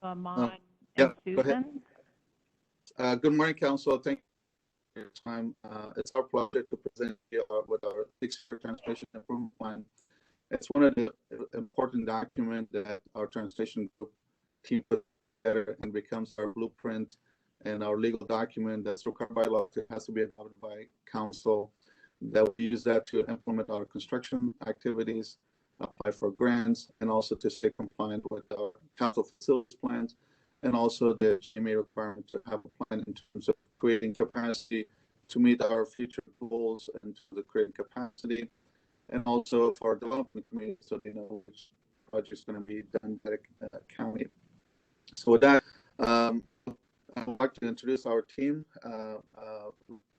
Amon Yeah, and go ahead. Susan. Good morning, Council. Thank you for your time. It's our pleasure to present you with our 6-year transportation improvement plan. It's one of the important documents that our transportation group team put together and becomes our blueprint and our legal document that's required by law. It has to be adopted by Council. That we use that to implement our construction activities, apply for grants, and also to stay compliant with our Council facilities plans, and also the GMA requirement to have a plan in terms of creating capacity to meet our future goals and to creating capacity, and also for our development community so they know which project is going to be done by the county. So with that, I'd like to introduce our team.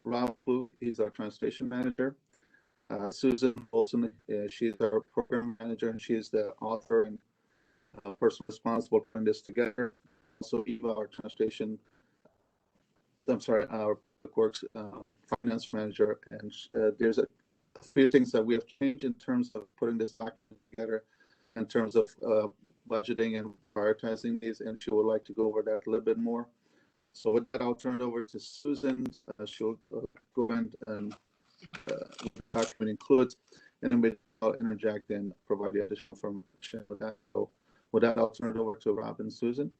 Rob Blue, he's our transportation manager. Susan Olson, she's our program manager, and she's the author and person responsible for putting this together. Also, Eva, our our public works finance manager, and there's a few things that we have changed in terms of putting this document together, in terms of budgeting and prioritizing these, and she would like to go over that a little bit more. So with that, I'll turn it over to Susan. She'll go in and the document includes, and then I'll interject and provide the additional information with that. So with that, I'll turn it over to Rob and Susan.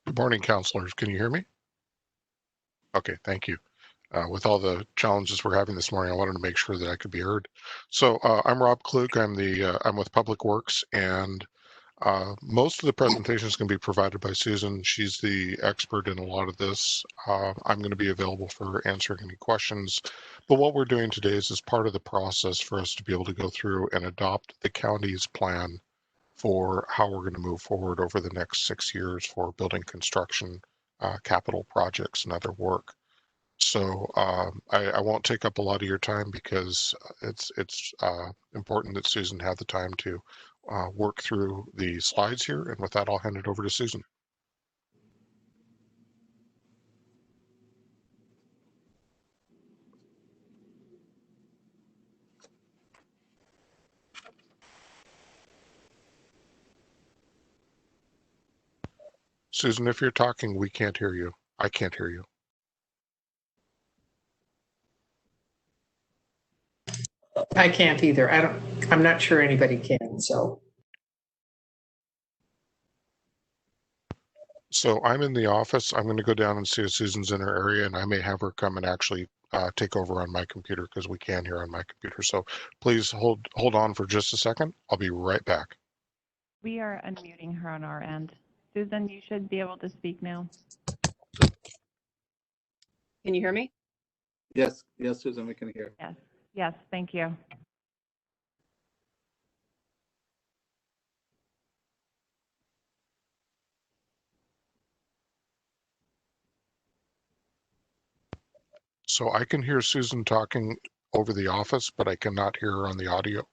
Good morning, councilors. Can you hear me? Okay, thank you. With all the challenges we're having this morning, I wanted to make sure that I could be heard. So I'm Rob Klug. I'm with Public Works, and most of the presentation is going to be provided by Susan. She's the expert in a lot of this. I'm going to be available for answering any questions. But what we're doing today is part of the process for us to be able to go through and adopt the county's plan for how we're going to move forward over the next 6 years for building construction, capital projects, and other work. So I won't take up a lot of your time because it's important that Susan have the time to work through the slides here. And with that, I'll hand it over to Susan. Susan, if you're talking, we can't hear you. I can't hear you. I can't either. I'm not sure anybody can, so. So I'm in the office. I'm going to go down and see if Susan's in her area, and I may have her come and actually take over on my computer because we can hear on my computer. So please hold on for just a second. I'll be right back. We are unmuting her on our end. Susan, you should be able to speak now. Can you hear me? Yes, Susan, we can hear. Yes, thank you. So I can hear Susan talking over the office, but I cannot hear her on the audio.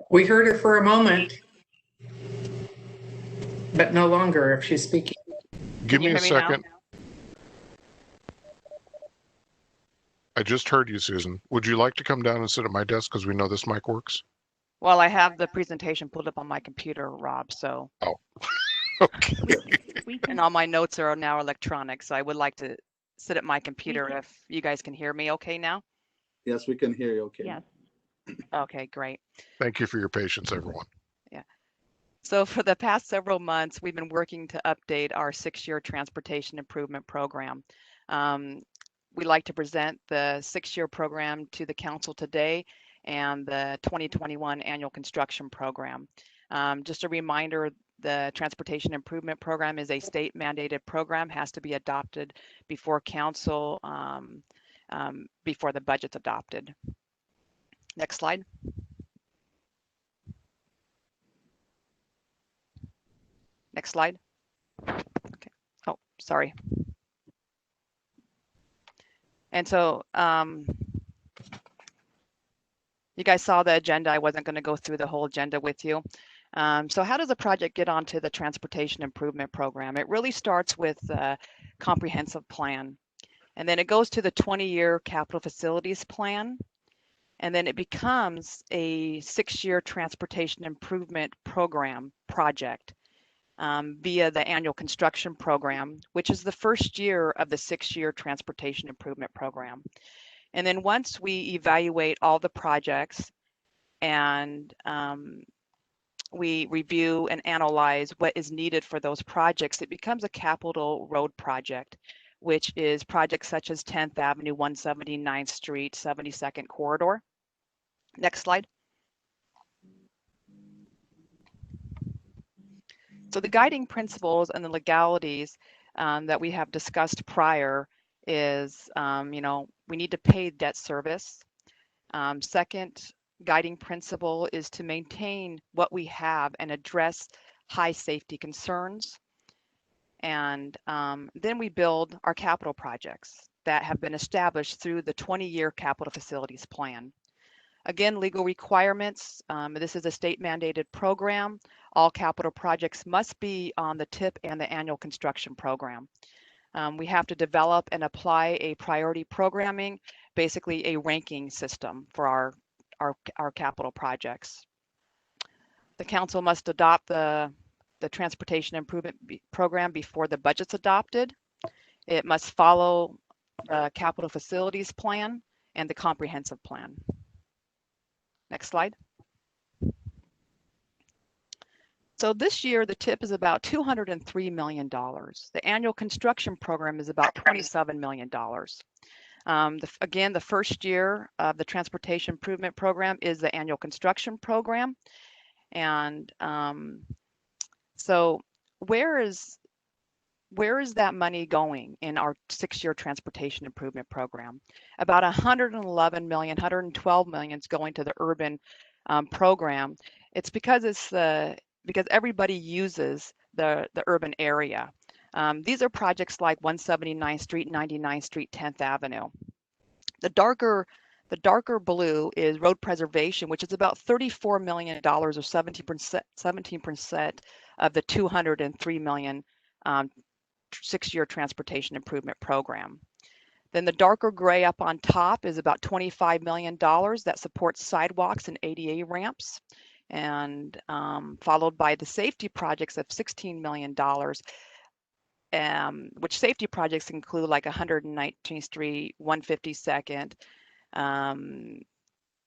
We heard her for a moment, but no longer if she's speaking. Give me a second. I just heard you, Susan. Would you like to come down and sit at my desk because we know this mic works? Well, I have the presentation pulled up on my computer, Rob, so. Oh, okay. And all my notes are now electronic, so I would like to sit at my computer if you guys can hear me okay now. Yes, we can hear you okay. Yes. Okay, great. Thank you for your patience, everyone. Yeah. So for the past several months, we've been working to update our 6-year transportation improvement program. We'd like to present the 6-year program to the council today and the 2021 annual construction program. Just a reminder, the transportation improvement program is a state mandated program, has to be adopted before council, before the budget's adopted. Next slide. Next slide. Okay. Oh, sorry. And so you guys saw the agenda. I wasn't going to go through the whole agenda with you. So how does a project get onto the transportation improvement program? It really starts with a comprehensive plan. And then it goes to the 20-year capital facilities plan. And then it becomes a 6-year transportation improvement program project via the annual construction program, which is the first year of the 6-year transportation improvement program. And then once we evaluate all the projects and we review and analyze what is needed for those projects, it becomes a capital road project, which is projects such as 10th Avenue, 179th Street, 72nd Corridor. Next slide. So the guiding principles and the legalities that we have discussed prior is, we need to pay debt service. Second guiding principle is to maintain what we have and address high safety concerns. And then we build our capital projects that have been established through the 20-year capital facilities plan. Again, legal requirements. This is a state mandated program. All capital projects must be on the TIP and the annual construction program. We have to develop and apply a priority programming, basically a ranking system for our capital projects. The council must adopt the transportation improvement program before the budget's adopted. It must follow the capital facilities plan and the comprehensive plan. Next slide. So this year, the TIP is about $203 million. The annual construction program is about $27 million. Again, the first year of the transportation improvement program is the annual construction program. And so where is that money going in our 6-year transportation improvement program? About 111 million, 112 million is going to the urban program. It's because because everybody uses the urban area. These are projects like 179th Street, 99th Street, 10th Avenue. The darker blue is road preservation, which is about $34 million or 17% of the 203 million 6-year transportation improvement program. Then the darker gray up on top is about $25 million that supports sidewalks and ADA ramps, and followed by the safety projects of $16 million, which safety projects include like 119th Street, 152nd,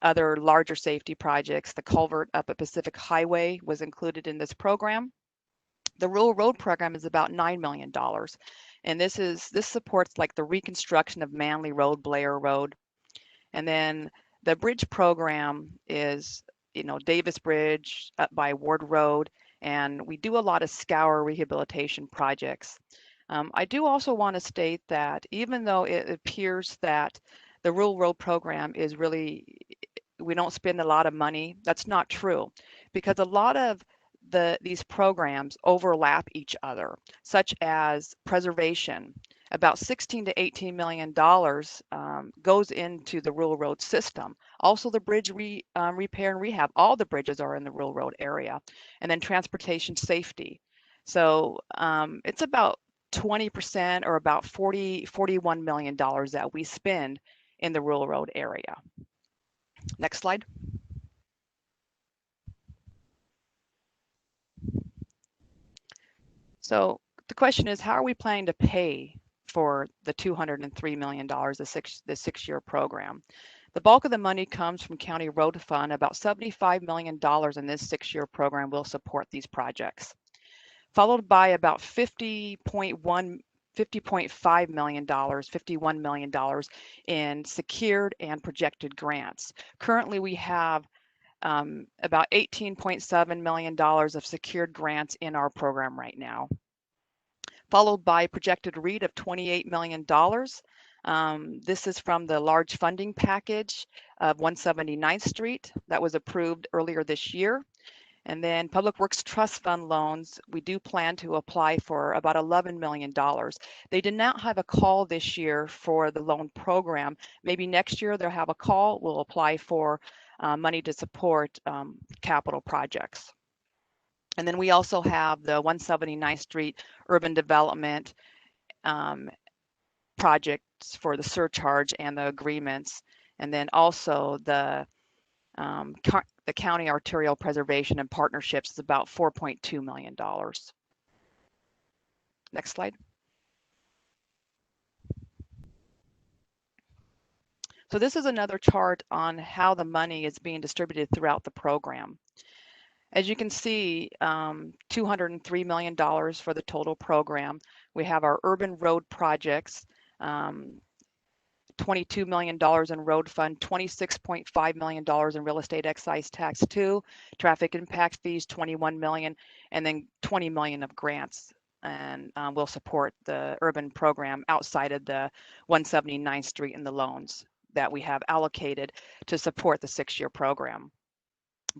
other larger safety projects. The culvert up at Pacific Highway was included in this program. The rural road program is about $9 million. And this supports like the reconstruction of Manley Road, Blair Road. And then the bridge program is, Davis Bridge up by Ward Road. And we do a lot of scour rehabilitation projects. I do also want to state that even though it appears that the rural road program is really, we don't spend a lot of money, that's not true, because a lot of these programs overlap each other, such as preservation. About $16 to $18 million goes into the rural road system. Also the bridge repair and rehab, all the bridges are in the rural road area. And then transportation safety. So it's about 20% or about $41 million that we spend in the rural road area. Next slide. So the question is, how are we planning to pay for the $203 million, the 6-year program? The bulk of the money comes from County Road Fund. About $75 million in this 6-year program will support these projects, followed by about $50.5 million, $51 million in secured and projected grants. Currently, we have about $18.7 million of secured grants in our program right now, followed by projected REIT of $28 million. This is from the large funding package of 179th Street that was approved earlier this year. And then Public Works Trust Fund loans, we do plan to apply for about $11 million. They did not have a call this year for the loan program. Maybe next year they'll have a call. We'll apply for money to support capital projects. And then we also have the 179th Street Urban Development project that's for the surcharge and the agreements, and then also the county arterial preservation and partnerships is about $4.2 million. Next slide. So this is another chart on how the money is being distributed throughout the program. As you can see, $203 million for the total program. We have our urban road projects, $22 million in road fund, $26.5 million in real estate excise tax 2, traffic impact fees, $21 million, and then $20 million of grants. And we'll support the urban program outside of the 179th Street and the loans that we have allocated to support the 6-year program.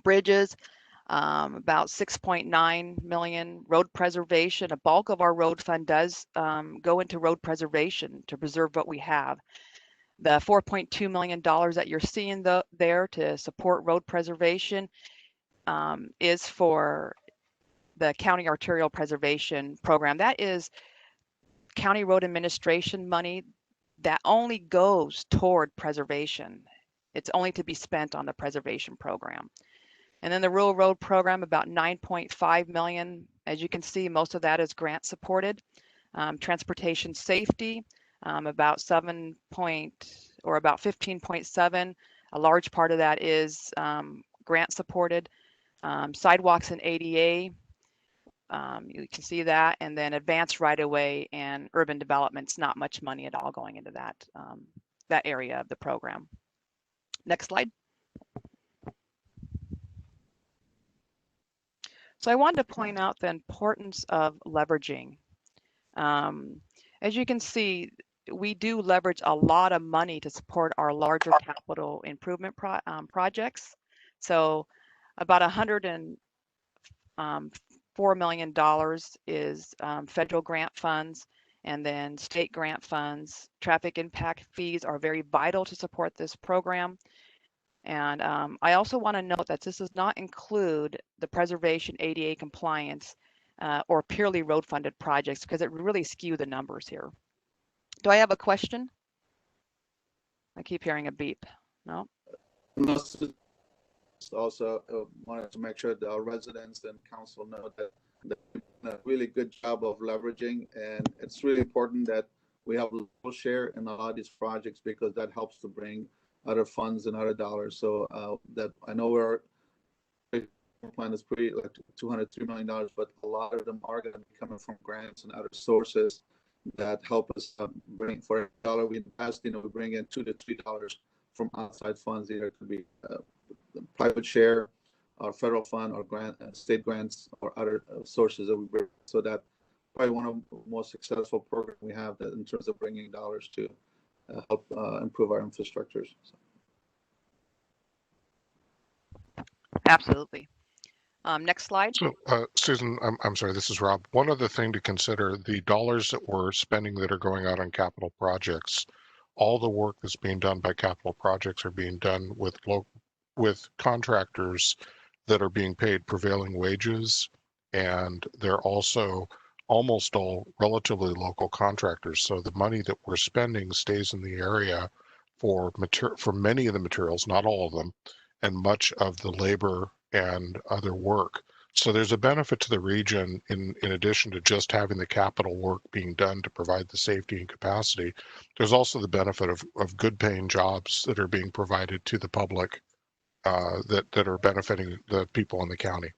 Bridges, about 6.9 million. Road preservation, a bulk of our road fund does go into road preservation to preserve what we have. The $4.2 million that you're seeing there to support road preservation is for the county arterial preservation program. That is county road administration money that only goes toward preservation. It's only to be spent on the preservation program. And then the rural road program, about 9.5 million. As you can see, most of that is grant supported. Transportation safety, about 15.7. A large part of that is grant supported. Sidewalks and ADA, you can see that, and then advanced right-of-way and urban development's not much money at all going into that that area of the program. Next slide. So I wanted to point out the importance of leveraging. As you can see, we do leverage a lot of money to support our larger capital improvement projects. So about $104 million is federal grant funds, and then state grant funds. Traffic impact fees are very vital to support this program. And I also want to note that this does not include the preservation, ADA compliance, or purely road funded projects, because it really skew the numbers here. Do I have a question? I keep hearing a beep. No? Also wanted to make sure that our residents and council know that they've done a really good job of leveraging, and it's really important that we have a little share in a lot of these projects, because that helps to bring other funds and other dollars. So that I know our plan is pretty like $203 million, but a lot of them are going to be coming from grants and other sources that help us bring. For a dollar we invest, we bring in $2 to $3 from outside funds. Either it could be private share, or federal fund, or grant, state grants, or other sources that we bring. So that probably one of the most successful programs we have that in terms of bringing dollars to help improve our infrastructures. So. Absolutely. Next slide. So, Susan, I'm sorry, this is Rob. One other thing to consider, the dollars that we're spending that are going out on capital projects, all the work that's being done by capital projects are being done with contractors that are being paid prevailing wages, and they're also almost all relatively local contractors. So the money that we're spending stays in the area for many of the materials, not all of them, and much of the labor and other work. So there's a benefit to the region in addition to just having the capital work being done to provide the safety and capacity. There's also the benefit of good paying jobs that are being provided to the public that are benefiting the people in the county.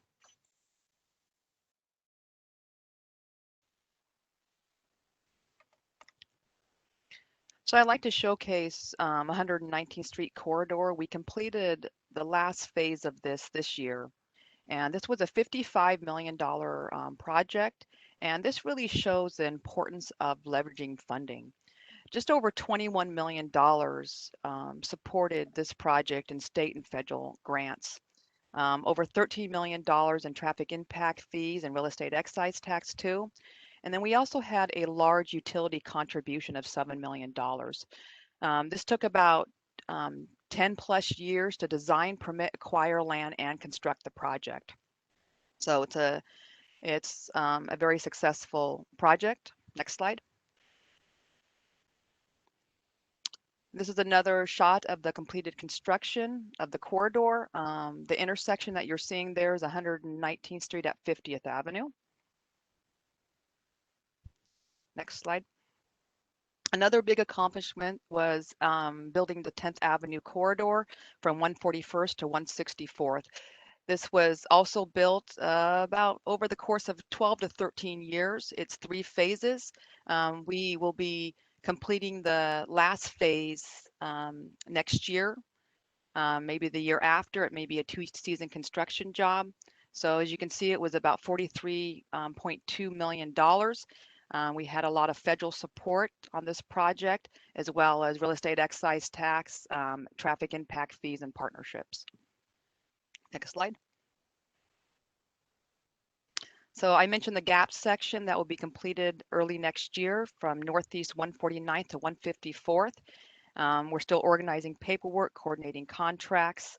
So I'd like to showcase 119th Street corridor. We completed the last phase of this year, and this was a $55 million project, and this really shows the importance of leveraging funding. Just over $21 million supported this project in state and federal grants. Over $13 million in traffic impact fees and real estate excise tax too. And then we also had a large utility contribution of $7 million. This took about 10 plus years to design, permit, acquire land, and construct the project. So it's a very successful project. Next slide. This is another shot of the completed construction of the corridor. The intersection that you're seeing there is 119th Street at 50th Avenue. Next slide. Another big accomplishment was building the 10th Avenue corridor from 141st to 164th. This was also built about over the course of 12 to 13 years. It's 3 phases. We will be completing the last phase next year, maybe the year after. It may be a 2-season construction job. So as you can see, it was about $43.2 million. We had a lot of federal support on this project, as well as real estate excise tax, traffic impact fees, and partnerships. Next slide. So I mentioned the gap section that will be completed early next year from Northeast 149th to 154th. We're still organizing paperwork, coordinating contracts.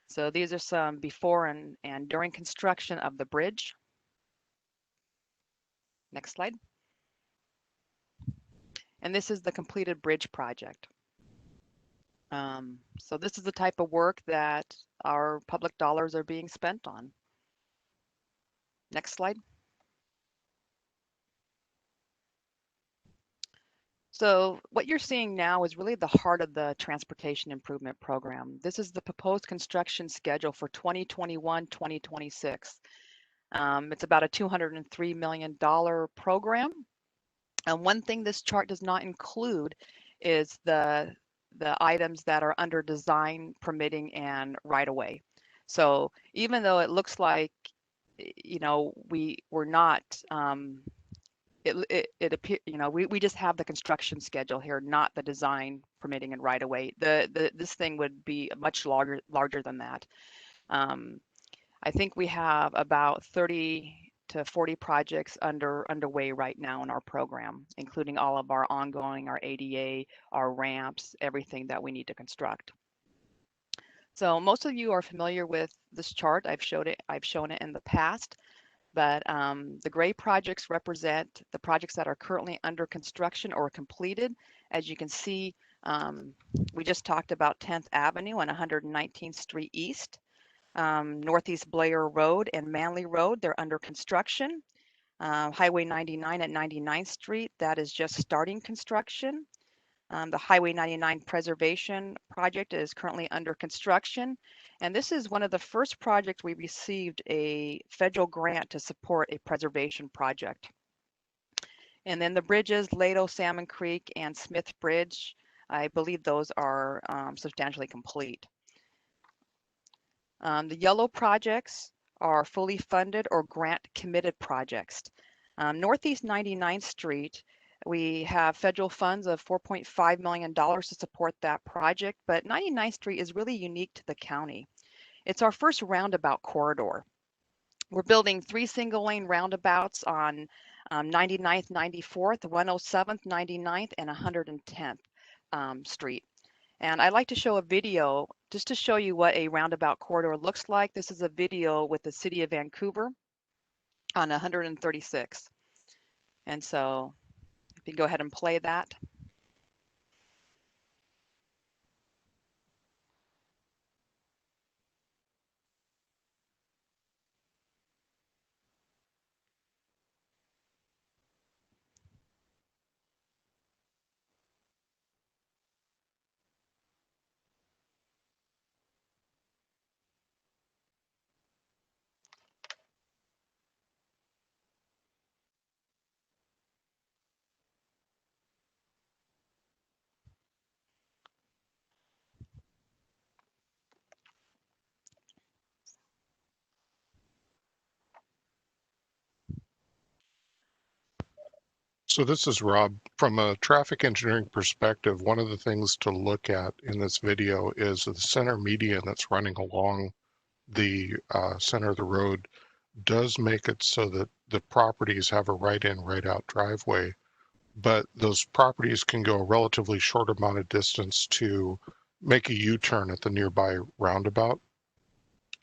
So these are some before and during construction of the bridge. Next slide. And this is the completed bridge project. So this is the type of work that our public dollars are being spent on. Next slide. So what you're seeing now is really the heart of the transportation improvement program. This is the proposed construction schedule for 2021-2026. It's about a $203 million program. And one thing this chart does not include is the items that are under design, permitting, and right-of-way. So even though it looks like, you know, we're not, it appears, you know, we just have the construction schedule here, not the design, permitting, and right-of-way. This thing would be much larger than that. I think we have about 30 to 40 projects underway right now in our program, including all of our ongoing, our ADA, our ramps, everything that we need to construct. So most of you are familiar with this chart. I've shown it in the past, but the gray projects represent the projects that are currently under construction or completed. As you can see, we just talked about 10th Avenue and 119th Street East. Northeast Blair Road and Manley Road, they're under construction. Highway 99 at 99th Street, that is just starting construction. The Highway 99 Preservation Project is currently under construction. And this is one of the first projects we received a federal grant to support a preservation project. And then the bridges, Lato, Salmon Creek, and Smith Bridge, I believe those are substantially complete. The yellow projects are fully funded or grant committed projects. Northeast 99th Street, we have federal funds of $4.5 million to support that project, but 99th Street is really unique to the county. It's our first roundabout corridor. We're building 3 single-lane roundabouts on 99th, 94th, 107th, 99th, and 110th Street. And I'd like to show a video just to show you what a roundabout corridor looks like. This is a video with the City of Vancouver on 136. And so if you go ahead and play that. So this is Rob. From a traffic engineering perspective, one of the things to look at in this video is the center median that's running along the center of the road does make it so that the properties have a right-in, right-out driveway, but those properties can go a relatively short amount of distance to make a U-turn at the nearby roundabout.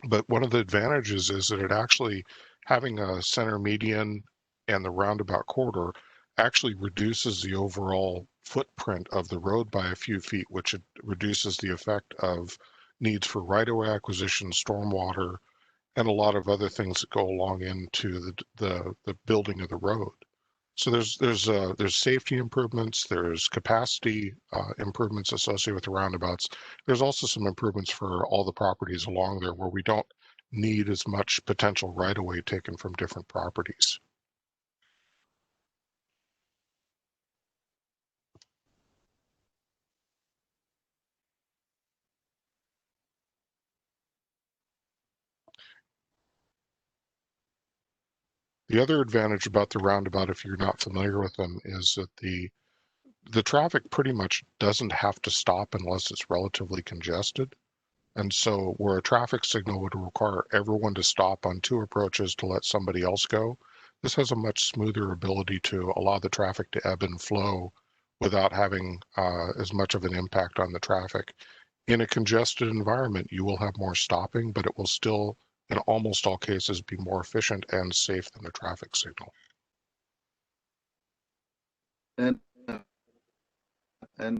But one of the advantages is that it actually, having a center median and the roundabout corridor actually reduces the overall footprint of the road by a few feet, which it reduces the effect of needs for right-of-way acquisition, stormwater, and a lot of other things that go along into the building of the road. So there's safety improvements, there's capacity improvements associated with the roundabouts. There's also some improvements for all the properties along there where we don't need as much potential right-of-way taken from different properties. The other advantage about the roundabout, if you're not familiar with them, is that the traffic pretty much doesn't have to stop unless it's relatively congested. And so where a traffic signal would require everyone to stop on two approaches to let somebody else go, this has a much smoother ability to allow the traffic to ebb and flow without having as much of an impact on the traffic. In a congested environment, you will have more stopping, but it will still, in almost all cases, be more efficient and safe than a traffic signal. And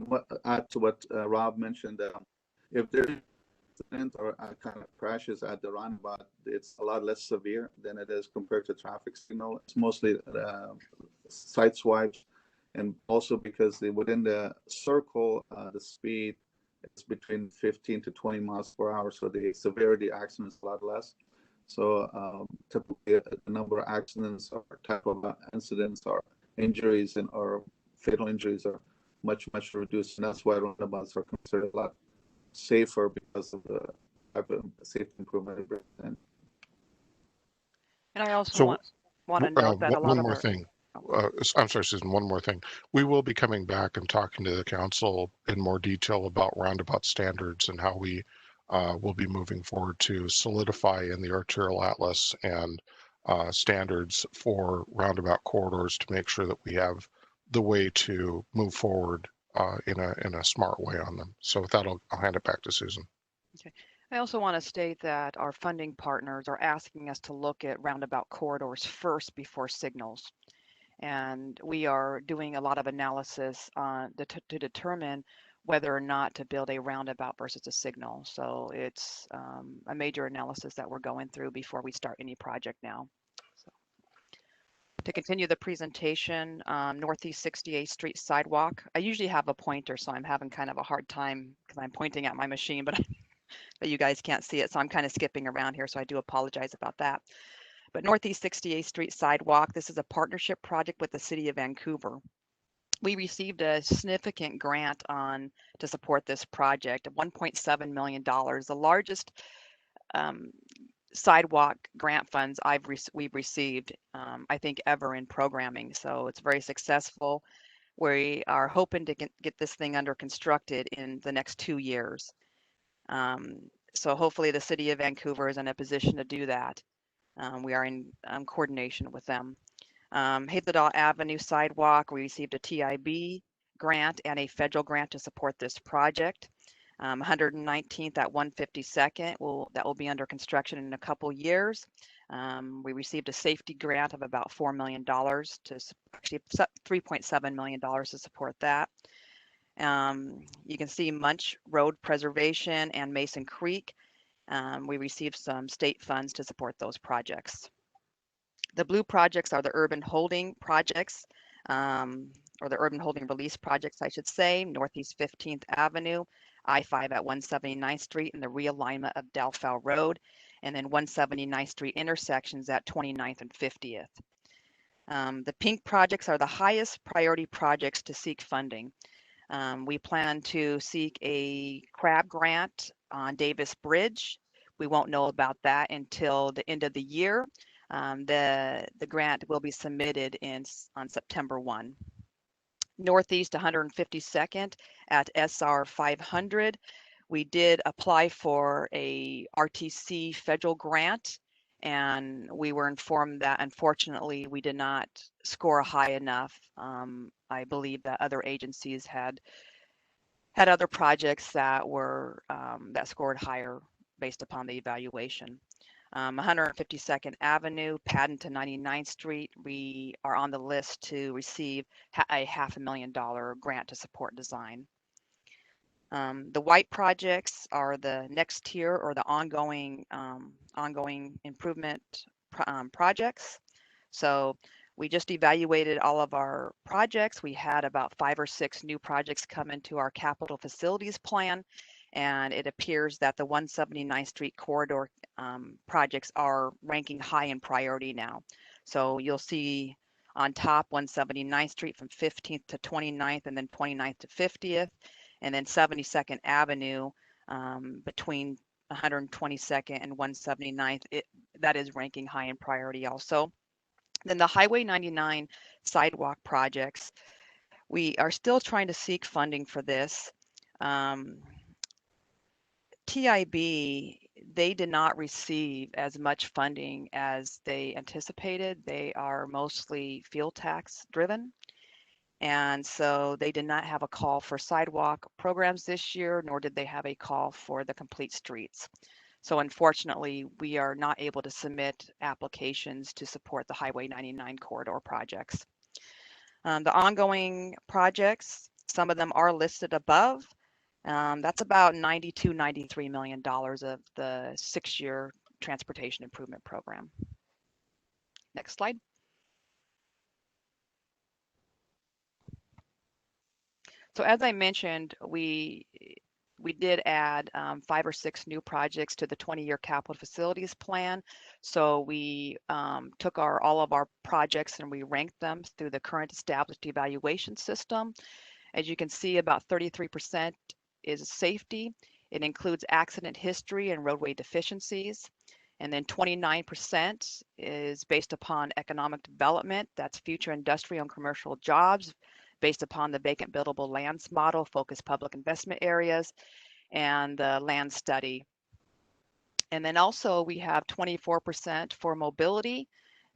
what add to what Rob mentioned, if there's an accident or kind of crashes at the roundabout, it's a lot less severe than it is compared to traffic signal. It's mostly side swipes, and also because within the circle, the speed is between 15 to 20 miles per hour, so the severity of accidents is a lot less. So typically, the number of accidents or type of incidents or injuries or fatal injuries are much reduced, and that's why roundabouts are considered a lot safer because of the type of safety improvement. And I also So want to note that a lot one of more our thing. I'm sorry, Susan, one more thing. We will be coming back and talking to the council in more detail about roundabout standards and how we will be moving forward to solidify in the arterial atlas and standards for roundabout corridors to make sure that we have the way to move forward in a smart way on them. So with that, I'll hand it back to Susan. Okay. I also want to state that our funding partners are asking us to look at roundabout corridors first before signals. And we are doing a lot of analysis to determine whether or not to build a roundabout versus a signal. So it's a major analysis that we're going through before we start any project now. So, to continue the presentation, Northeast 68th Street sidewalk. I usually have a pointer, so I'm having kind of a hard time because I'm pointing at my machine, but you guys can't see it. So I'm kind of skipping around here. So I do apologize about that. But Northeast 68th Street sidewalk, this is a partnership project with the City of Vancouver. We received a significant grant to support this project, $1.7 million, the largest sidewalk grant funds we've received, I think, ever in programming. So it's very successful. We are hoping to get this thing under constructed in the next 2 years. So hopefully the City of Vancouver is in a position to do that. We are in coordination with them. Hazeldaw Avenue sidewalk, we received a TIB grant and a federal grant to support this project. 119th at 152nd, that will be under construction in a couple years. We received a safety grant of about $4 million actually $3.7 million to support that. You can see Munch Road Preservation and Mason Creek. We received some state funds to support those projects. The blue projects are the urban holding projects, or the urban holding release projects, I should say. Northeast 15th Avenue, I-5 at 179th Street, and the realignment of Dalfow Road, and then 179th Street intersections at 29th and 50th. The pink projects are the highest priority projects to seek funding. We plan to seek a CRAB grant on Davis Bridge. We won't know about that until the end of the year. The grant will be submitted on September 1. Northeast 152nd at SR 500. We did apply for a RTC federal grant, and we were informed that unfortunately we did not score high enough. I believe that other agencies had other projects that were that scored higher based upon the evaluation. 152nd Avenue, Paddington 99th Street, we are on the list to receive a $500,000 grant to support design. The white projects are the next tier or the ongoing improvement projects. So we just evaluated all of our projects. We had about 5 or 6 new projects come into our capital facilities plan, and it appears that the 179th Street corridor projects are ranking high in priority now. So you'll see on top 179th Street from 15th to 29th, and then 29th to 50th, and then 72nd Avenue between 122nd and 179th. That is ranking high in priority also. Then the Highway 99 sidewalk projects, we are still trying to seek funding for this. TIB, they did not receive as much funding as they anticipated. They are mostly fuel tax driven. And so they did not have a call for sidewalk programs this year, nor did they have a call for the complete streets. So unfortunately, we are not able to submit applications to support the Highway 99 corridor projects. The ongoing projects, some of them are listed above. That's about $93 million of the 6-year transportation improvement program. Next slide. So as I mentioned, we did add 5 or 6 new projects to the 20-year capital facilities plan. So we took all of our projects and we ranked them through the current established evaluation system. As you can see, about 33% is safety. It includes accident history and roadway deficiencies. And then 29% is based upon economic development. That's future industrial and commercial jobs based upon the vacant buildable lands model, focused public investment areas, and the land study. And then also we have 24% for mobility.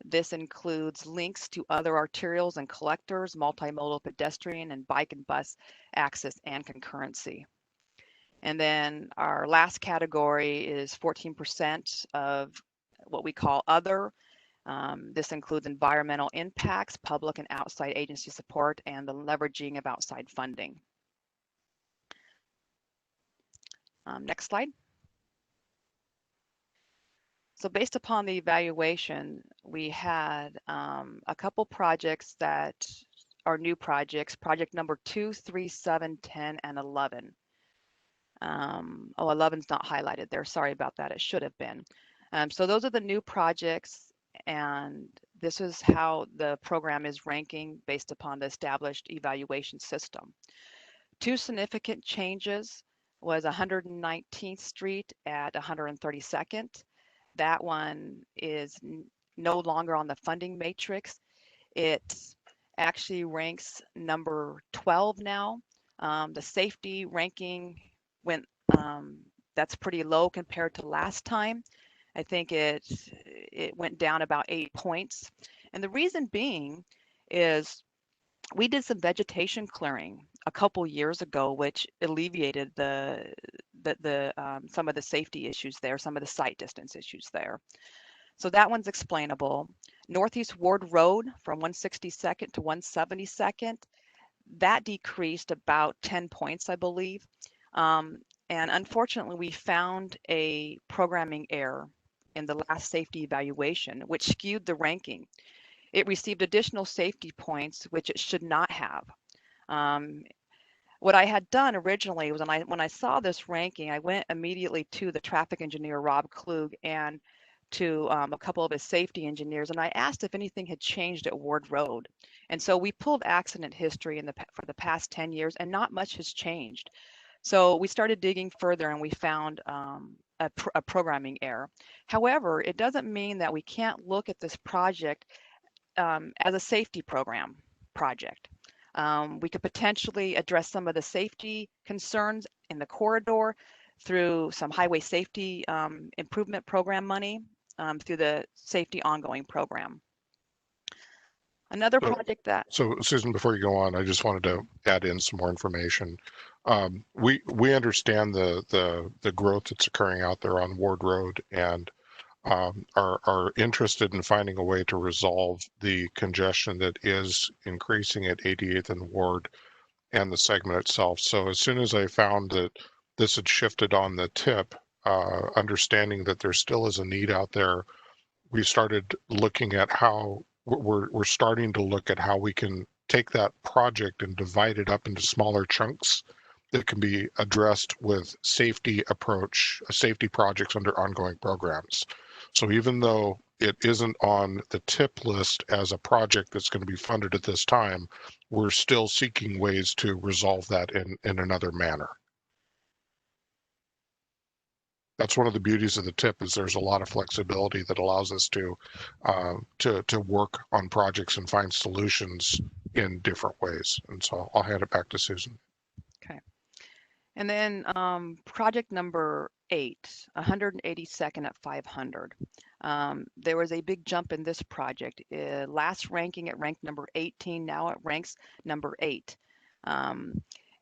This includes links to other arterials and collectors, multimodal pedestrian and bike and bus access and concurrency. And then our last category is 14% of what we call other. This includes environmental impacts, public and outside agency support, and the leveraging of outside funding. Next slide. So based upon the evaluation, we had a couple projects that are new projects, project number 2, 3, 7, 10, and 11. 11's not highlighted there. Sorry about that. It should have been. So those are the new projects, and this is how the program is ranking based upon the established evaluation system. 2 significant changes was 119th Street at 132nd. That one is no longer on the funding matrix. It actually ranks number 12 now. The safety ranking went, that's pretty low compared to last time. I think it went down about 8 points. And the reason being is we did some vegetation clearing a couple years ago, which alleviated some of the safety issues there, some of the sight distance issues there. So that one's explainable. Northeast Ward Road from 162nd to 172nd, that decreased about 10 points, I believe. And unfortunately, we found a programming error in the last safety evaluation, which skewed the ranking. It received additional safety points, which it should not have. What I had done originally was when I saw this ranking, I went immediately to the traffic engineer, Rob Klug, and to a couple of his safety engineers, and I asked if anything had changed at Ward Road. And so we pulled accident history for the past 10 years, and not much has changed. So we started digging further, and we found a programming error. However, it doesn't mean that we can't look at this project as a safety project. We could potentially address some of the safety concerns in the corridor through some highway safety improvement program money through the safety ongoing program. Another project that... So Susan, before you go on, I just wanted to add in some more information. We understand the growth that's occurring out there on Ward Road, and are interested in finding a way to resolve the congestion that is increasing at 88th and Ward and the segment itself. So as soon as I found that this had shifted on the tip, understanding that there still is a need out there, we started looking at how we're starting to look at how we can take that project and divide it up into smaller chunks that can be addressed with safety projects under ongoing programs. So even though it isn't on the tip list as a project that's going to be funded at this time, we're still seeking ways to resolve that in another manner. That's one of the beauties of the tip, is there's a lot of flexibility that allows us to work on projects and find solutions in different ways. And so I'll hand it back to Susan. Okay. And then project number 8, 182nd at 500. There was a big jump in this project. Last ranking, it ranked number 18. Now it ranks number 8.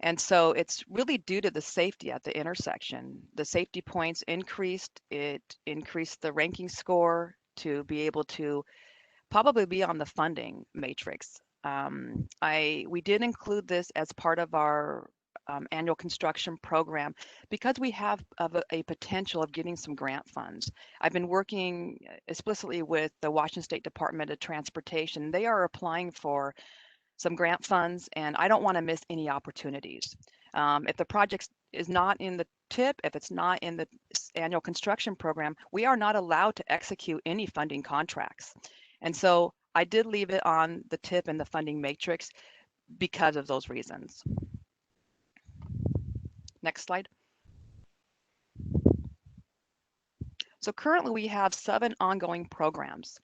And so it's really due to the safety at the intersection. The safety points increased. It increased the ranking score to be able to probably be on the funding matrix. We did include this as part of our annual construction program because we have a potential of getting some grant funds. I've been working explicitly with the Washington State Department of Transportation. They are applying for some grant funds, and I don't want to miss any opportunities. If the project is not in the tip, if it's not in the annual construction program, we are not allowed to execute any funding contracts. And so I did leave it on the tip and the funding matrix because of those reasons. Next slide. So currently we have 7 ongoing programs.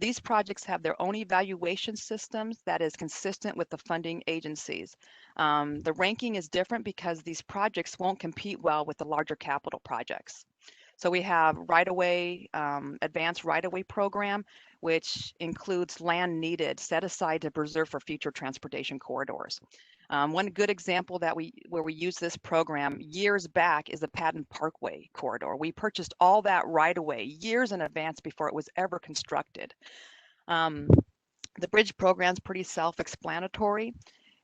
These projects have their own evaluation systems that is consistent with the funding agencies. The ranking is different because these projects won't compete well with the larger capital projects. So we have right-of-way, advanced right-of-way program, which includes land needed set aside to preserve for future transportation corridors. One good example where we use this program years back is the Patton Parkway corridor. We purchased all that right-of-way years in advance before it was ever constructed. The bridge program is pretty self-explanatory.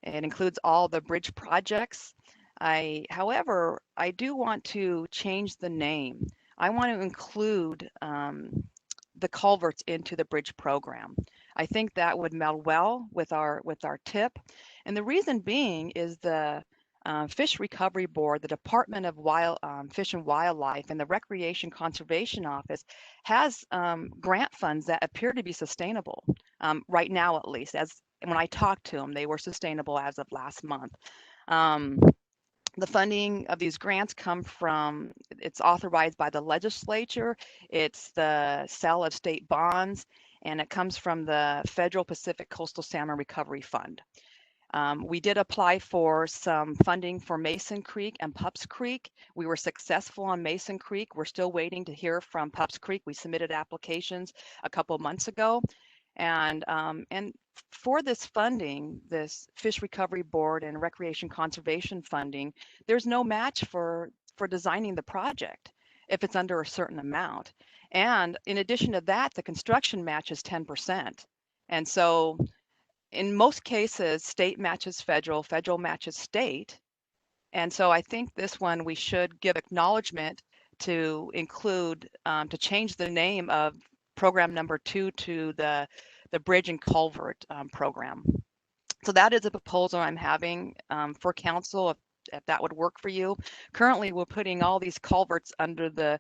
It includes all the bridge projects. However, I do want to change the name. I want to include the culverts into the bridge program. I think that would meld well with our tip. And the reason being is the Fish Recovery Board, the Department of Fish and Wildlife, and the Recreation Conservation Office has grant funds that appear to be sustainable right now, at least. As when I talked to them, they were sustainable as of last month. The funding of these grants come from, it's authorized by the legislature, it's the sale of state bonds, and it comes from the Federal Pacific Coastal Salmon Recovery Fund. We did apply for some funding for Mason Creek and Pups Creek. We were successful on Mason Creek. We're still waiting to hear from Pups Creek. We submitted applications a couple months ago. And for this funding, this Fish Recovery Board and Recreation Conservation funding, there's no match for designing the project if it's under a certain amount. And in addition to that, the construction match is 10%. And so in most cases, state matches federal, federal matches state. And so I think this one we should give acknowledgement to include, to change the name of program number 2 to the Bridge and Culvert program. So that is a proposal I'm having for council, if that would work for you. Currently, we're putting all these culverts under the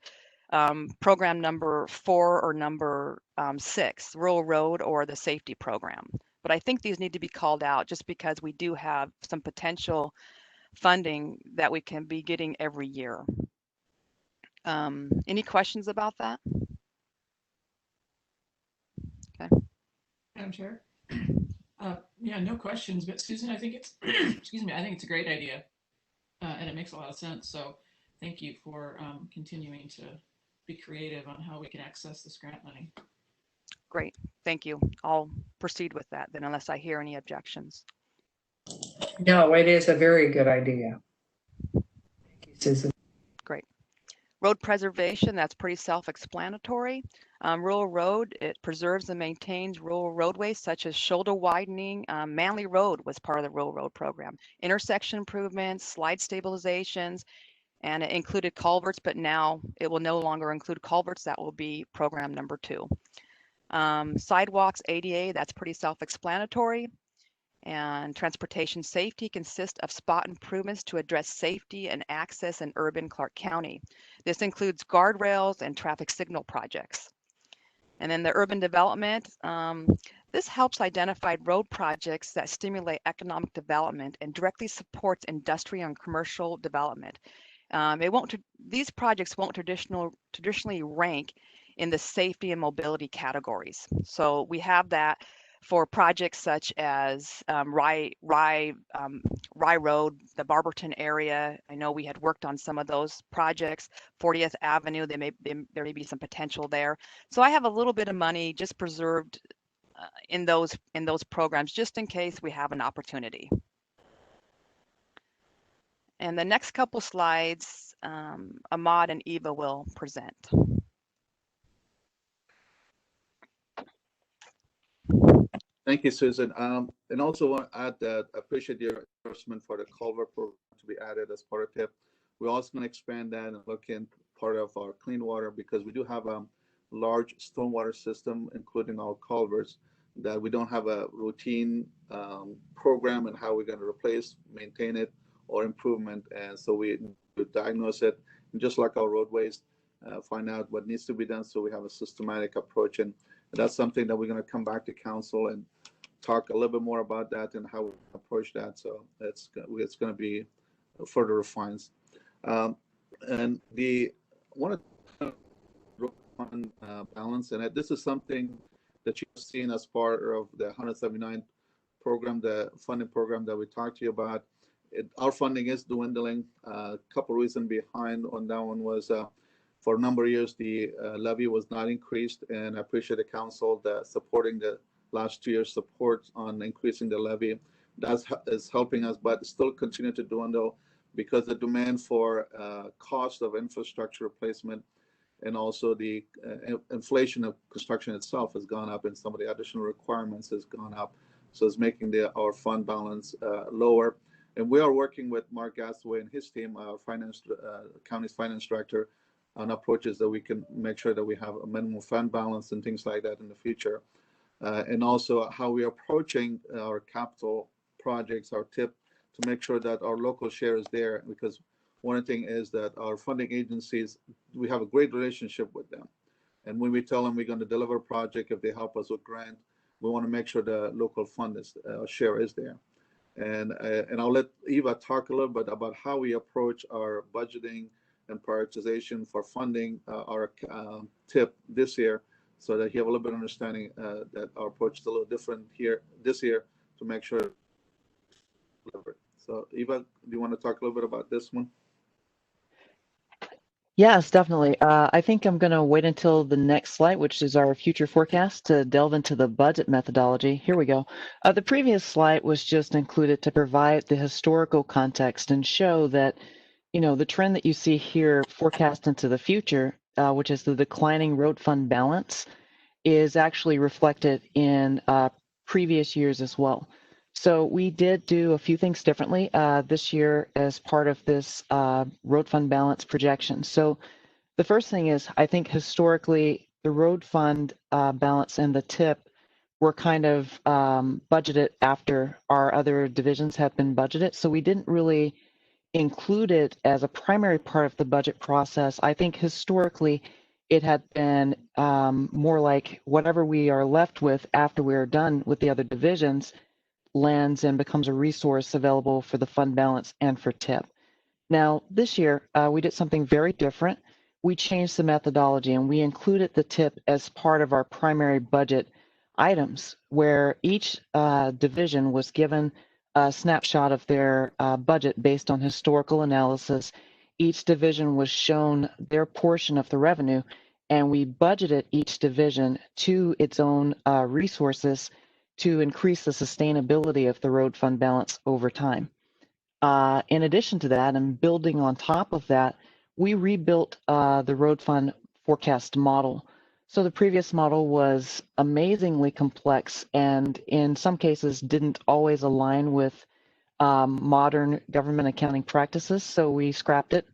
program number 4 or number 6, rural road or the safety program. But I think these need to be called out just because we do have some potential funding that we can be getting every year. Any questions about that? Okay. Madam Chair? Yeah, no questions, but Susan, I think it's, excuse me, I think it's a great idea and it makes a lot of sense. So thank you for continuing to be creative on how we can access this grant money. Great, thank you. I'll proceed with that then unless I hear any objections. No, it is a very good idea. Thank you, Susan. Great. Road preservation, that's pretty self-explanatory. Rural road, it preserves and maintains rural roadways such as shoulder widening. Manley Road was part of the rural road program. Intersection improvements, slide stabilizations, and it included culverts, but now it will no longer include culverts. That will be program number 2. Sidewalks, ADA, that's pretty self-explanatory. And transportation safety consists of spot improvements to address safety and access in urban Clark County. This includes guardrails and traffic signal projects. And then the urban development, this helps identify road projects that stimulate economic development and directly supports industrial and commercial development. These projects won't traditionally rank in the safety and mobility categories. So we have that for projects such as Rye Road, the Barberton area. I know we had worked on some of those projects. 40th Avenue, there may be some potential there. So I have a little bit of money just preserved in those programs, just in case we have an opportunity. And the next couple slides, Ahmad and Eva will present. Thank you, Susan. And also want to add that I appreciate your endorsement for the culvert program to be added as part of TIP. We're also going to expand that and look in part of our clean water, because we do have a large stormwater system, including our culverts, that we don't have a routine program and how we're going to replace, maintain it, or improvement. And so we diagnose it, and just like our roadways, find out what needs to be done, so we have a systematic approach. And that's something that we're going to come back to council and talk a little bit more about that and how we approach that. So it's going to be further refines. And the one fund balance, and this is something that you've seen as part of the 179 program, the funding program that we talked to you about. Our funding is dwindling. A couple reasons behind on that one was for a number of years the levy was not increased, and I appreciate the council that supporting the last 2 years support on increasing the levy. That is helping us, but still continue to dwindle because the demand for cost of infrastructure replacement and also the inflation of construction itself has gone up, and some of the additional requirements has gone up. So it's making our fund balance lower. And we are working with Mark Gasaway and his team, our county's finance director, on approaches that we can make sure that we have a minimum fund balance and things like that in the future. And also how we are approaching our capital projects, our TIP, to make sure that our local share is there. Because one thing is that our funding agencies, we have a great relationship with them. And when we tell them we're going to deliver a project, if they help us with grant, we want to make sure the local fund share is there. And I'll let Eva talk a little bit about how we approach our budgeting and prioritization for funding our TIP this year, so that you have a little bit of understanding that our approach is a little different here this year to make sure. So Eva, do you want to talk a little bit about this one? Yes, definitely. I think I'm going to wait until the next slide, which is our future forecast, to delve into the budget methodology. Here we go. The previous slide was just included to provide the historical context and show that, you know, the trend that you see here forecast into the future, which is the declining road fund balance, is actually reflected in previous years as well. So we did do a few things differently this year as part of this road fund balance projection. So the first thing is, I think historically the road fund balance and the TIP were kind of budgeted after our other divisions have been budgeted. So we didn't really include it as a primary part of the budget process. I think historically it had been more like whatever we are left with after we're done with the other divisions lands and becomes a resource available for the fund balance and for TIP. Now, this year, we did something very different. We changed the methodology and we included the TIP as part of our primary budget items, where each division was given a snapshot of their budget based on historical analysis. Each division was shown their portion of the revenue, and we budgeted each division to its own resources to increase the sustainability of the road fund balance over time. In addition to that, and building on top of that, we rebuilt the road fund forecast model. So the previous model was amazingly complex and in some cases didn't always align with modern government accounting practices. So we scrapped it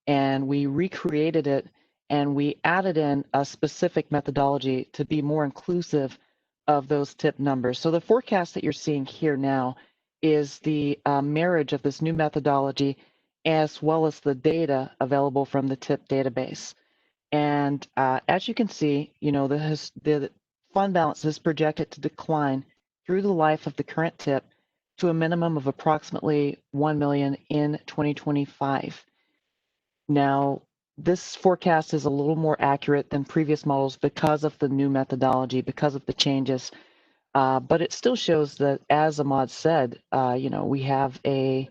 and we recreated it and we added in a specific methodology to be more inclusive of those tip numbers. So the forecast that you're seeing here now is the marriage of this new methodology as well as the data available from the tip database. And as you can see, you know, the fund balance is projected to decline through the life of the current tip to a minimum of approximately 1 million in 2025. Now, this forecast is a little more accurate than previous models because of the new methodology, because of the changes. But it still shows that, as Ahmad said, you know, we have a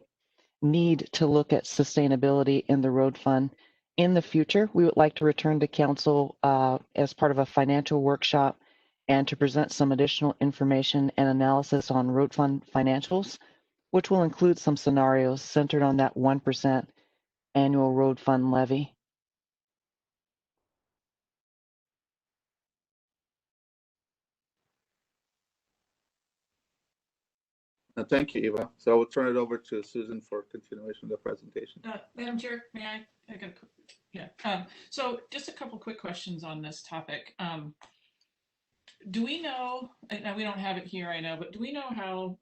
need to look at sustainability in the road fund. In the future, we would like to return to council as part of a financial workshop and to present some additional information and analysis on road fund financials, which will include some scenarios centered on that 1% annual road fund levy. Thank you, Eva. So I will turn it over to Susan for continuation of the presentation. Madam Chair, may I got a, yeah. So just a couple quick questions on this topic. Do we know, and we don't have it here, I know, but do we know how,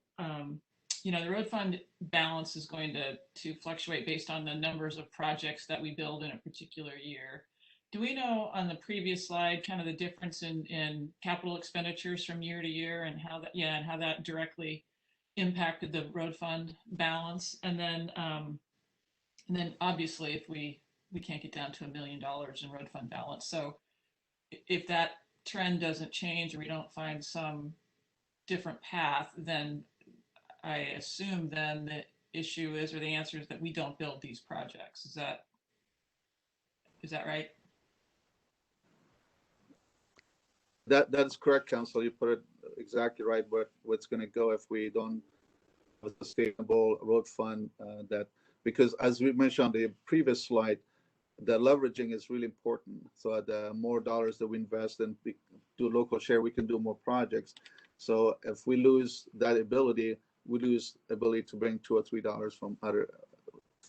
you know, the road fund balance is going to fluctuate based on the numbers of projects that we build in a particular year? Do we know on the previous slide kind of the difference in capital expenditures from year to year and how that, yeah, and how that directly impacted the road fund balance? And then obviously if we can't get down to $1 million in road fund balance. So if that trend doesn't change or we don't find some different path, then I assume then the issue is, or the answer is, that we don't build these projects. Is that right? That's correct, Council. You put it exactly right. What's going to go if we don't have a sustainable road fund that, because as we mentioned on the previous slide, the leveraging is really important. So the more dollars that we invest and we do local share, we can do more projects. So if we lose that ability, we lose ability to bring $2 or $3 from other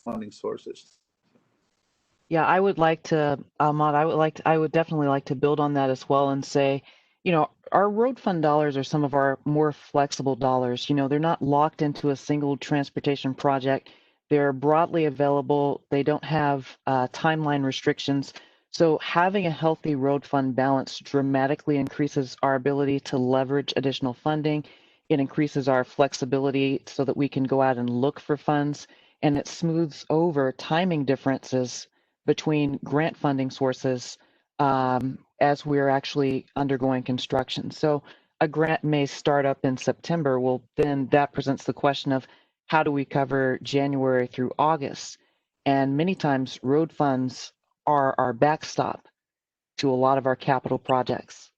funding sources. Yeah, I would like to, Ahmad, I would definitely like to build on that as well and say, you know, our road fund dollars are some of our more flexible dollars. You know, they're not locked into a single transportation project. They're broadly available. They don't have timeline restrictions. So having a healthy road fund balance dramatically increases our ability to leverage additional funding. It increases our flexibility so that we can go out and look for funds, and it smooths over timing differences between grant funding sources as we're actually undergoing construction. So a grant may start up in September. Well, then that presents the question of how do we cover January through August? And many times road funds are our backstop to a lot of our capital projects.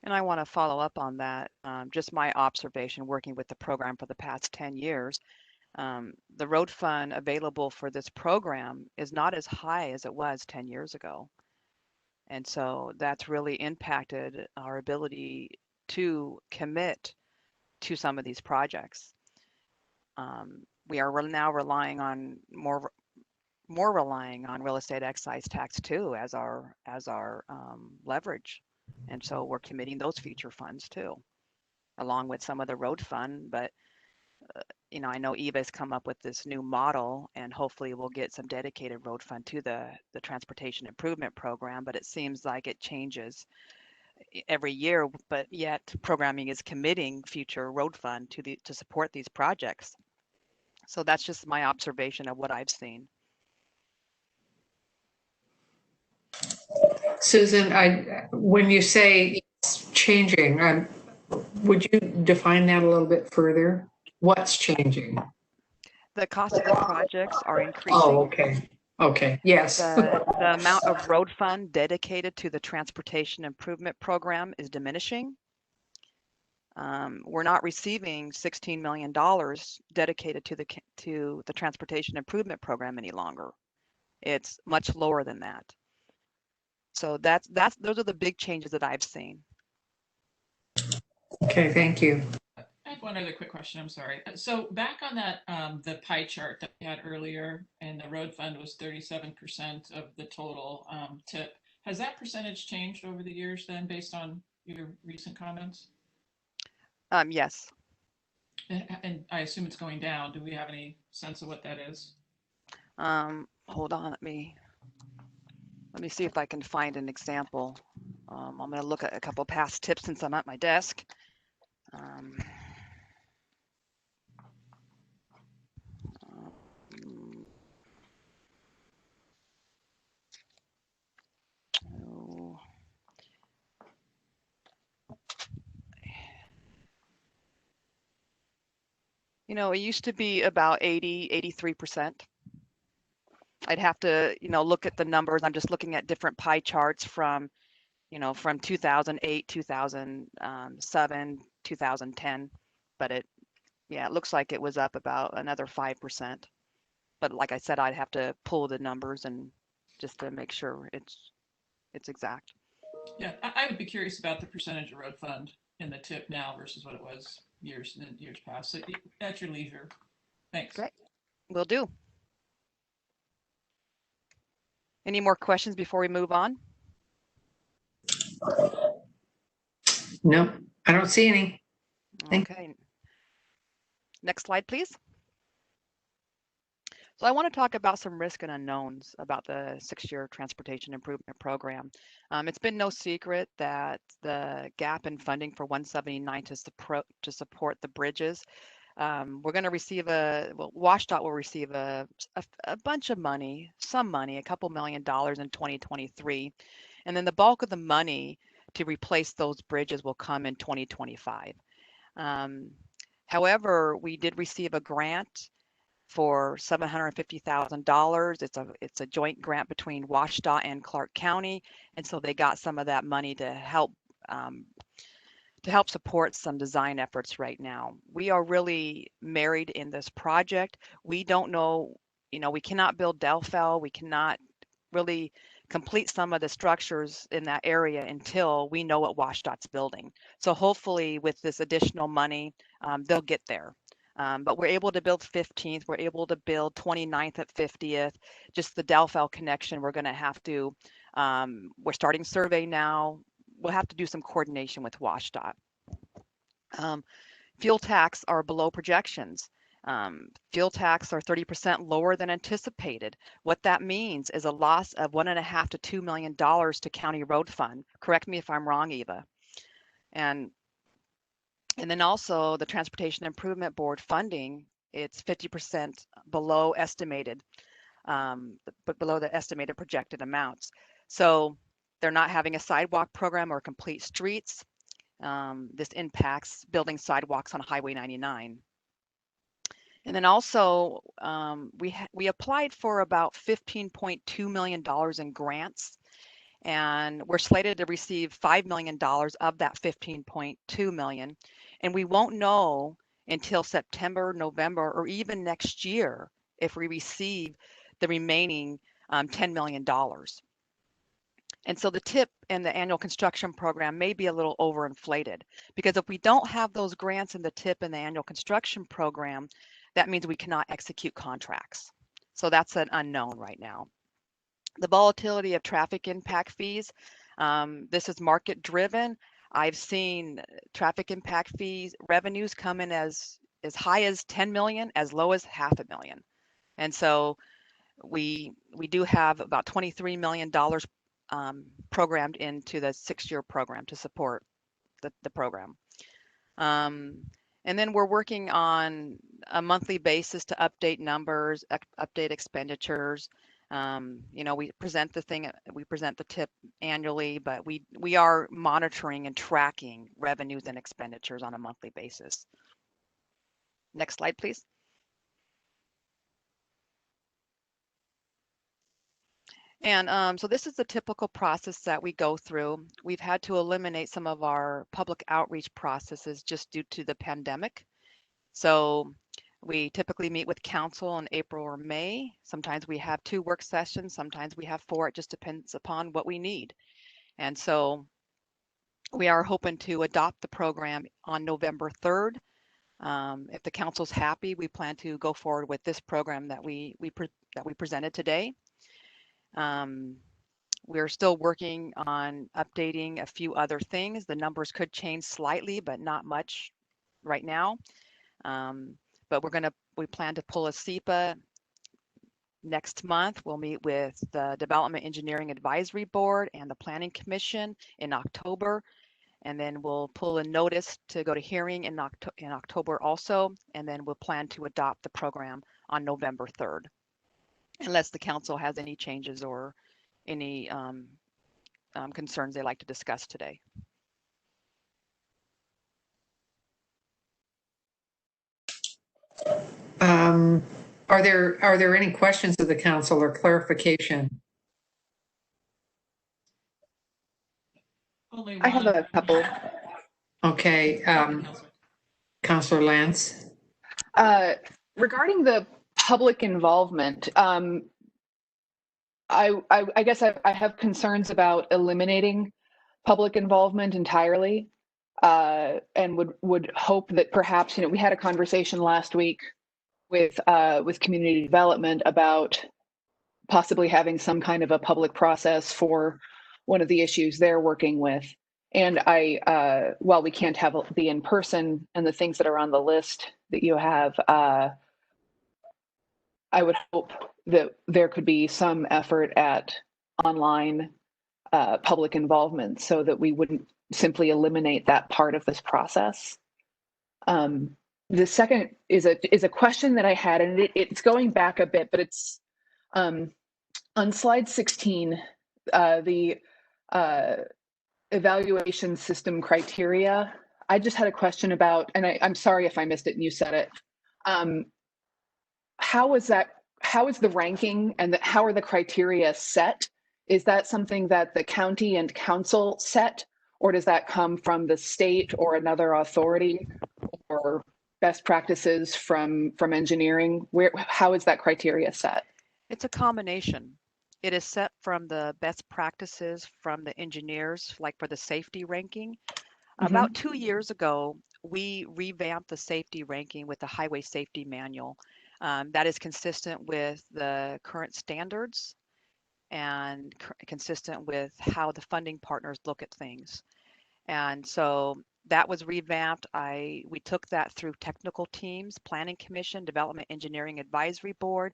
And I want to follow up on that. Just my observation working with the program for the past 10 years. The road fund available for this program is not as high as it was 10 years ago. And so that's really impacted our ability to commit to some of these projects. We are now relying on more relying on real estate excise tax too as our leverage. And so we're committing those future funds too, along with some of the road fund. But you know, I know Eva's come up with this new model, and hopefully we'll get some dedicated road fund to the transportation improvement program, but it seems like it changes every year, but yet programming is committing future road fund to support these projects. So that's just my observation of what I've seen. Susan, when you say it's changing, would you define that a little bit further? What's changing? The cost of the projects are increasing. Oh, okay. Okay, yes. The amount of road fund dedicated to the transportation improvement program is diminishing. we're not receiving $16 million dedicated to the Transportation Improvement Program any longer. It's much lower than that. So those are the big changes that I've seen. Okay, thank you. I have one other quick question. I'm sorry. So back on that, the pie chart that we had earlier, and the road fund was 37% of the total tip. Has that percentage changed over the years then, based on your recent comments? Yes. And I assume it's going down. Do we have any sense of what that is? Hold on, let me see if I can find an example. I'm going to look at a couple past tips since I'm at my desk. Oh. You know, it used to be about 83%. I'd have to, look at the numbers. I'm just looking at different pie charts from, from 2008, 2007, 2010. But it looks like it was up about another 5%. But like I said, I'd have to pull the numbers and just to make sure it's exact. Yeah, I would be curious about the percentage of road fund in the tip now versus what it was years past. So at your leisure. Thanks. Great. Will do. Any more questions before we move on? No, I don't see any. Okay. Next slide, please. So I want to talk about some risk and unknowns about the 6-year Transportation Improvement Program. It's been no secret that the gap in funding for 179 to support the bridges, we're going to receive WashDOT will receive a bunch of money, a couple $1 million in 2023. And then the bulk of the money to replace those bridges will come in 2025. However, we did receive a grant for $750,000. It's a joint grant between WashDOT and Clark County, and so they got some of that money to help support some design efforts right now. We are really married in this project. We don't know, we cannot build Delfell. We cannot really complete some of the structures in that area until we know what WashDOT's building. So hopefully with this additional money, they'll get there. But we're able to build 15th, we're able to build 29th at 50th, just the Delfell connection, we're gonna have to, we're starting survey now, we'll have to do some coordination with WashDOT. Fuel tax are below projections. Fuel tax are 30% lower than anticipated. What that means is a loss of $1.5 to $2 million to county road fund. Correct me if I'm wrong, Eva. And then also the Transportation Improvement Board funding, it's 50% below estimated, but below the estimated projected amounts. So they're not having a sidewalk program or complete streets. This impacts building sidewalks on Highway 99. And then also we applied for about $15.2 million in grants, and we're slated to receive $5 million of that $15.2 million. And we won't know until September, November, or even next year if we receive the remaining $10 million. And so the TIP and the annual construction program may be a little overinflated, because if we don't have those grants in the TIP and the annual construction program, that means we cannot execute contracts. So that's an unknown right now. The volatility of traffic impact fees, this is market driven. I've seen traffic impact fees revenues come in as high as 10 million, as low as $500,000. And so we do have about $23 million programmed into the 6-year program to support the program. And then we're working on a monthly basis to update numbers, update expenditures. We present the TIP annually, but we are monitoring and tracking revenues and expenditures on a monthly basis. Next slide, please. And so this is the typical process that we go through. We've had to eliminate some of our public outreach processes just due to the pandemic. So we typically meet with council in April or May. Sometimes we have 2 work sessions, sometimes we have 4. It just depends upon what we need. And so we are hoping to adopt the program on November 3rd. If the council's happy, we plan to go forward with this program that we presented today. We're still working on updating a few other things. The numbers could change slightly, but not much right now. But we plan to pull a SEPA next month. We'll meet with the Development Engineering Advisory Board and the Planning Commission in October. And then we'll pull a notice to go to hearing in October also. And then we'll plan to adopt the program on November 3rd, unless the council has any changes or any concerns they'd like to discuss today. Are there any questions of the council or clarification? Only I have one. a couple. Okay, Councilor Lance. Regarding the public involvement, I guess I have concerns about eliminating public involvement entirely, and would hope that perhaps, we had a conversation last week with community development about possibly having some kind of a public process for one of the issues they're working with. And while we can't have the in-person and the things that are on the list that you have, I would hope that there could be some effort at online public involvement so that we wouldn't simply eliminate that part of this process. The second is a question that I had, and it's going back a bit, but it's on slide 16, the evaluation system criteria. I just had a question about, and I'm sorry if I missed it and you said it. How is the ranking and how are the criteria set? Is that something that the county and council set, or does that come from the state or another authority, or best practices from engineering? How is that criteria set? It's a combination. It is set from the best practices from the engineers, like for the safety ranking. About 2 years ago, we revamped the safety ranking with the Highway Safety Manual. That is consistent with the current standards and consistent with how the funding partners look at things. And so that was revamped. We took that through technical teams, Planning Commission, Development Engineering Advisory Board,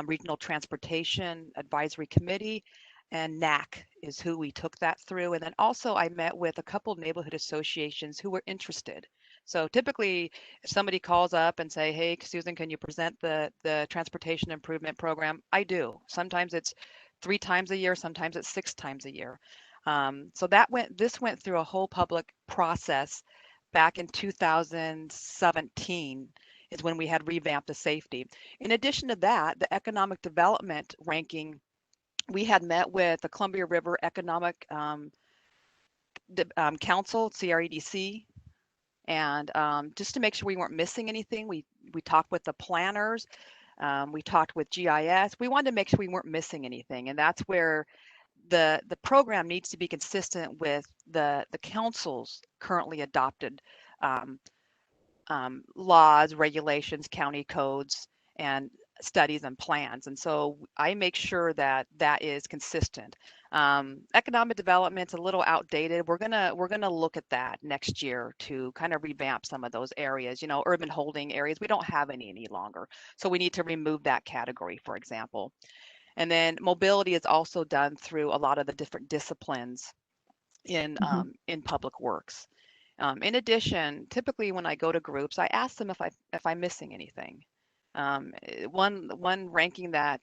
Regional Transportation Advisory Committee, and NAC is who we took that through. And then also I met with a couple of neighborhood associations who were interested. So typically if somebody calls up and say, hey, Susan, can you present the transportation improvement program? I do. Sometimes it's 3 times a year, sometimes it's 6 times a year. So this went through a whole public process back in 2017 is when we had revamped the safety. In addition to that, the economic development ranking, we had met with the Columbia River Economic Council, CREDC, and just to make sure we weren't missing anything, we talked with the planners, we talked with GIS. We wanted to make sure we weren't missing anything, and that's where the program needs to be consistent with the council's currently adopted laws, regulations, county codes, and studies and plans. And so I make sure that that is consistent. Economic development's a little outdated. We're gonna look at that next year to kind of revamp some of those areas. Urban holding areas, we don't have any longer, so we need to remove that category, for example. And then mobility is also done through a lot of the different disciplines in public works. In addition, typically when I go to groups, I ask them if I'm missing anything. One ranking that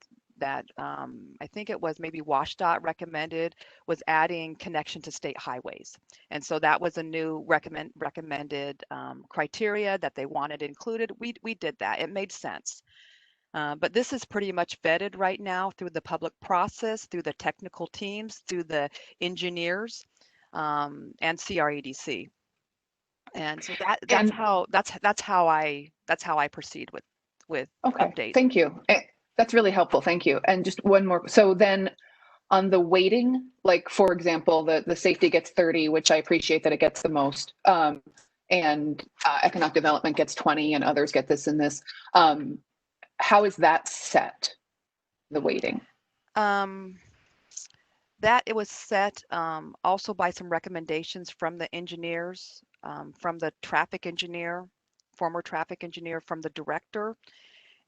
I think it was maybe WashDOT recommended was adding connection to state highways, and so that was a new recommended criteria that they wanted included. We did that. It made sense. But this is pretty much vetted right now through the public process, through the technical teams, through the engineers, and CREDC. And so that's how I proceed with Okay, updates. thank you. That's really helpful. Thank you. And just one more. So then on the weighting, like for example, the safety gets 30, which I appreciate that it gets the most, and economic development gets 20 and others get this and this. How is that set, the weighting? That it was set also by some recommendations from the engineers, from the traffic engineer, former traffic engineer, from the director.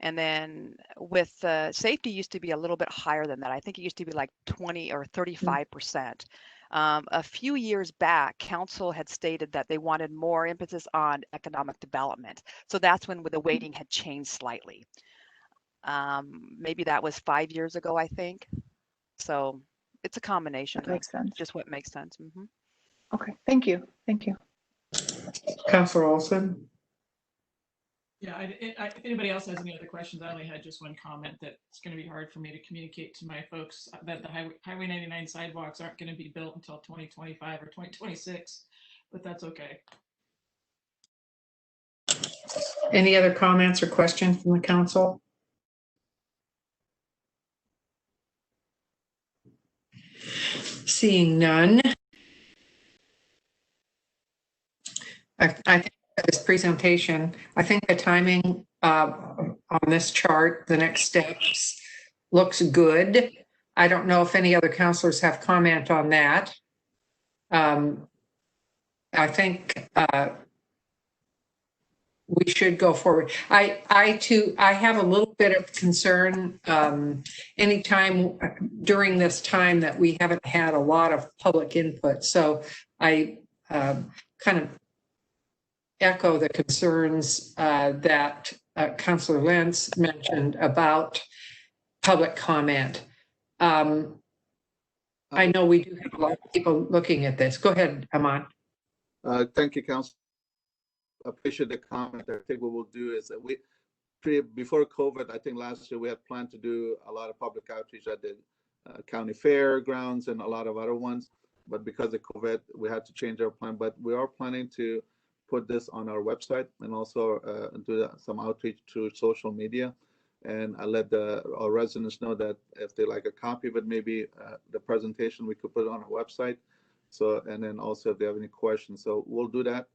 And then with safety used to be a little bit higher than that. I think it used to be like 20 or 35%. A few years back, council had stated that they wanted more emphasis on economic development. So that's when the weighting had changed slightly. Maybe that was 5 years ago, I think. So it's a combination. That makes sense. Just what makes sense. Mm-hmm. Okay, thank you. Thank you. Councilor Olson? Yeah, if anybody else has any other questions, I only had just one comment that it's going to be hard for me to communicate to my folks that the Highway 99 sidewalks aren't going to be built until 2025 or 2026, but that's okay. Any other comments or questions from the council? Seeing none. I think this presentation, I think the timing on this chart, the next steps, looks good. I don't know if any other councilors have comment on that. I think we should go forward. I too have a little bit of concern anytime during this time that we haven't had a lot of public input. So I kind of echo the concerns that Councilor Lentz mentioned about public comment. I know we do have a lot of people looking at this. Go ahead, Aman. Thank you, Council. I appreciate the comment. I think what we'll do is that before COVID, I think last year we had planned to do a lot of public outreach at the county fairgrounds and a lot of other ones. But because of COVID, we had to change our plan. But we are planning to put this on our website and also do some outreach through social media. And I let our residents know that if they like a copy of it, maybe the presentation, we could put it on our website. So, and then also if they have any questions. So we'll do that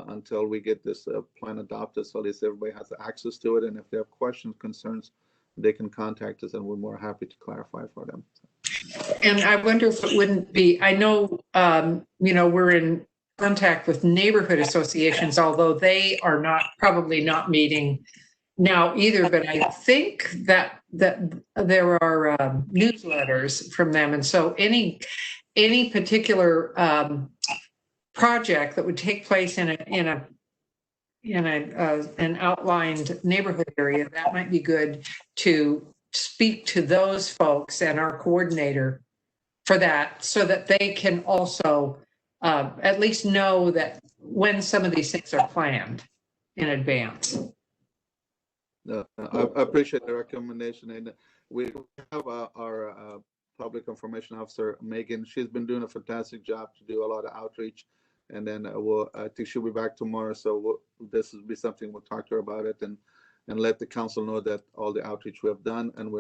until we get this plan adopted. So at least everybody has access to it. And if they have questions, concerns, they can contact us and we're more happy to clarify for them. And I wonder if it wouldn't be, I know, we're in contact with neighborhood associations, although they are probably not meeting now either, but I think that there are newsletters from them. And so any particular project that would take place in an outlined neighborhood area, that might be good to speak to those folks and our coordinator for that, so that they can also at least know that when some of these things are planned in advance. I appreciate the recommendation. And we have our public information officer, Megan. She's been doing a fantastic job to do a lot of outreach. And then I think she'll be back tomorrow. So this will be something we'll talk to her about it and let the council know that all the outreach we have done and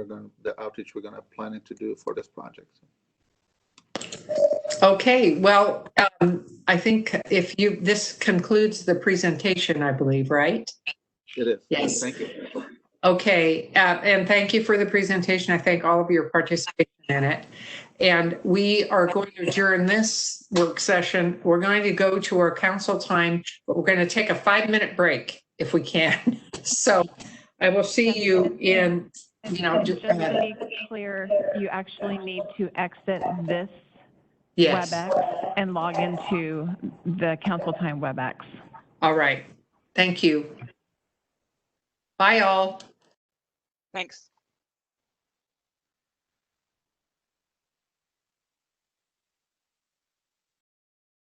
the outreach we're going to planning to do for this project. Okay, well, I think this concludes the presentation, I believe, right? It is. Yes. Thank you. Okay, and thank you for the presentation. I thank all of your participation in it. And we are going to adjourn this work session. We're going to go to our council time, but we're going to take a 5-minute break if we can. So I will see you in, just to be clear, you actually need to exit this yes. WebEx and log into the council time WebEx. All right. Thank you. Bye, all. Thanks.